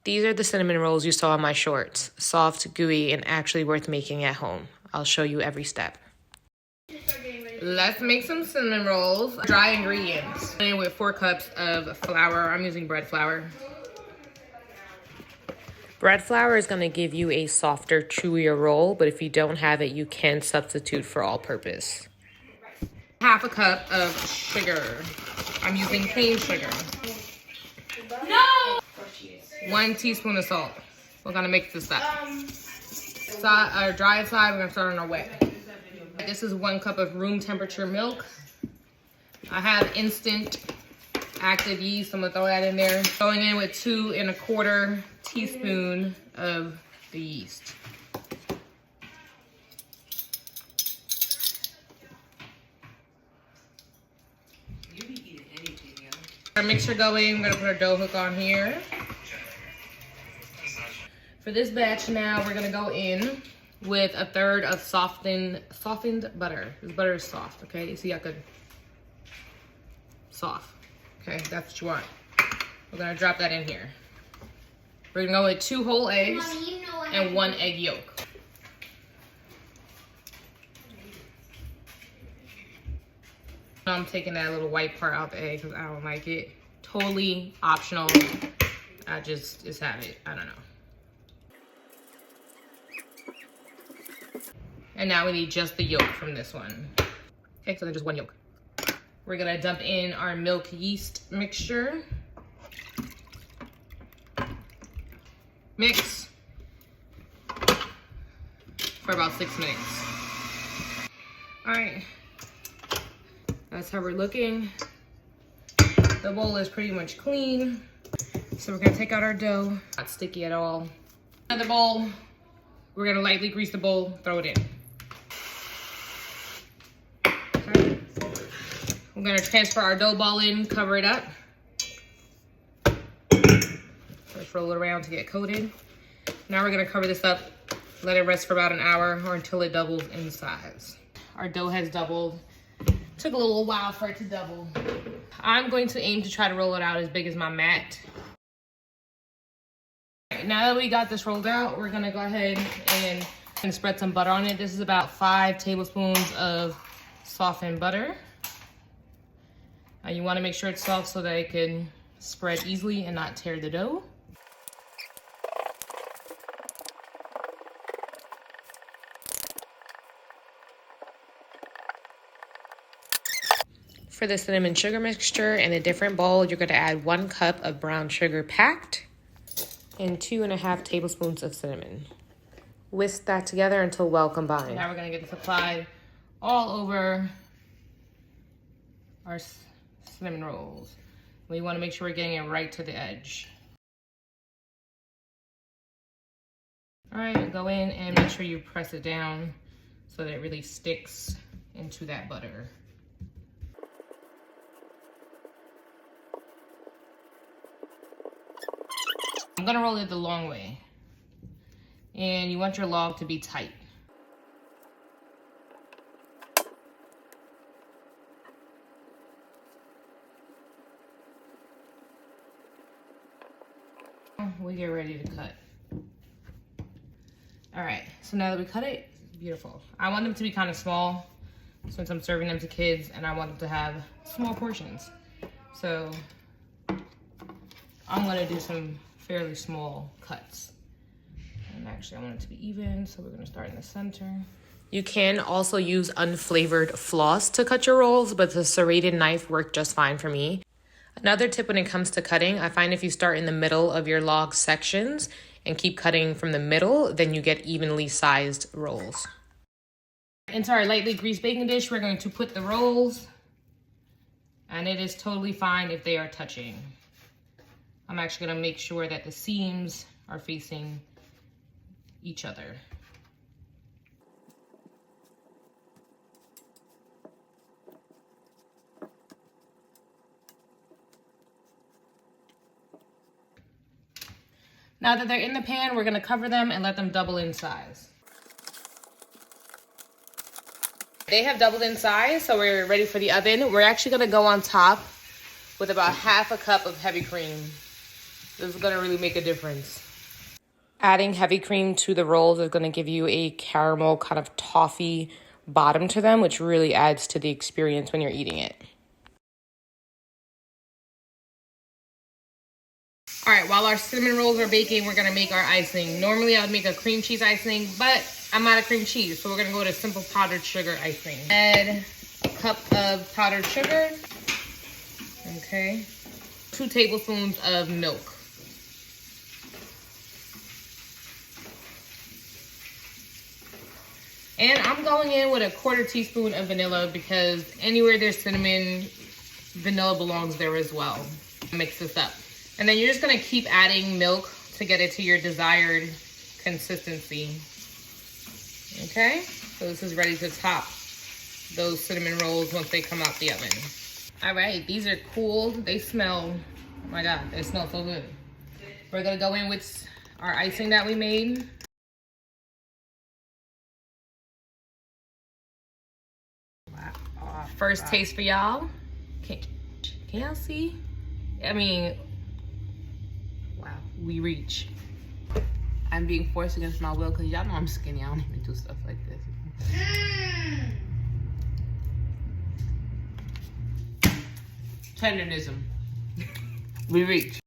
These are the cinnamon rolls you saw in my shorts. Soft, gooey, and actually worth making at home. I'll show you every step. Let's make some cinnamon rolls. Dry ingredients. With 4 cups of flour. I'm using bread flour. Bread flour is going to give you a softer, chewier roll, but if you don't have it, you can substitute for all purpose. Half a cup of sugar. I'm using cane sugar. No! 1 teaspoon of salt. We're gonna mix this up. Our dry side, we're gonna start on our wet. This is 1 cup of room temperature milk. I have instant active yeast. I'm gonna throw that in there. Going in with 2 1/4 teaspoon of the yeast. Our mixture going, we're gonna put our dough hook on here. For this batch now, we're gonna go in with 1/3 of softened butter. This butter is soft, okay? You see how good? Soft, okay? That's what you want. We're gonna drop that in here. We're gonna go with 2 whole eggs and 1 egg yolk. I'm taking that little white part out the egg because I don't like it. Totally optional. I just have it. I don't know. And now we need just the yolk from this one. Okay, so then just 1 yolk. We're gonna dump in our milk yeast mixture. Mix for about 6 minutes. All right. That's how we're looking. The bowl is pretty much clean. So we're gonna take out our dough. Not sticky at all. Another bowl. We're gonna lightly grease the bowl, throw it in. Okay. I'm gonna transfer our dough ball in, cover it up. Just roll it around to get coated. Now we're gonna cover this up, let it rest for about an hour or until it doubles in size. Our dough has doubled. Took a little while for it to double. I'm going to aim to try to roll it out as big as my mat. Now that we got this rolled out, we're gonna go ahead and spread some butter on it. This is about 5 tablespoons of softened butter. You wanna make sure it's soft so that it can spread easily and not tear the dough. For the cinnamon sugar mixture, in a different bowl, you're gonna add 1 cup of brown sugar packed and 2 1/2 tablespoons of cinnamon. Whisk that together until well combined. Now we're gonna get this applied all over our cinnamon rolls. We wanna make sure we're getting it right to the edge. All right, go in and make sure you press it down so that it really sticks into that butter. I'm gonna roll it the long way. And you want your log to be tight. We get ready to cut. All right, so now that we cut it, it's beautiful. I want them to be kind of small since I'm serving them to kids and I want them to have small portions. So I'm gonna do some fairly small cuts. And actually I want it to be even, so we're gonna start in the center. You can also use unflavored floss to cut your rolls, but the serrated knife worked just fine for me. Another tip when it comes to cutting, I find if you start in the middle of your log sections and keep cutting from the middle, then you get evenly sized rolls. Into our lightly greased baking dish, we're going to put the rolls, and it is totally fine if they are touching. I'm actually gonna make sure that the seams are facing each other. Now that they're in the pan, we're gonna cover them and let them double in size. They have doubled in size, so we're ready for the oven. We're actually gonna go on top with about 1/2 cup of heavy cream. This is gonna really make a difference. Adding heavy cream to the rolls is gonna give you a caramel kind of toffee bottom to them, which really adds to the experience when you're eating it. All right, while our cinnamon rolls are baking, we're gonna make our icing. Normally I would make a cream cheese icing, but I'm out of cream cheese, so we're gonna go to simple powdered sugar icing. Add a cup of powdered sugar, okay. 2 tablespoons of milk. And I'm going in with a 1/4 teaspoon of vanilla because anywhere there's cinnamon, vanilla belongs there as well. Mix this up. And then you're just gonna keep adding milk to get it to your desired consistency. Okay, so this is ready to top those cinnamon rolls once they come out the oven. All right, these are cool. They smell, oh my God, they smell so good. We're gonna go in with our icing that we made. Wow. First taste for y'all. Can y'all see? I mean, wow, we reach. I'm being forced against my will because y'all know I'm skinny. I don't even do stuff like this. Tenderism. We reach.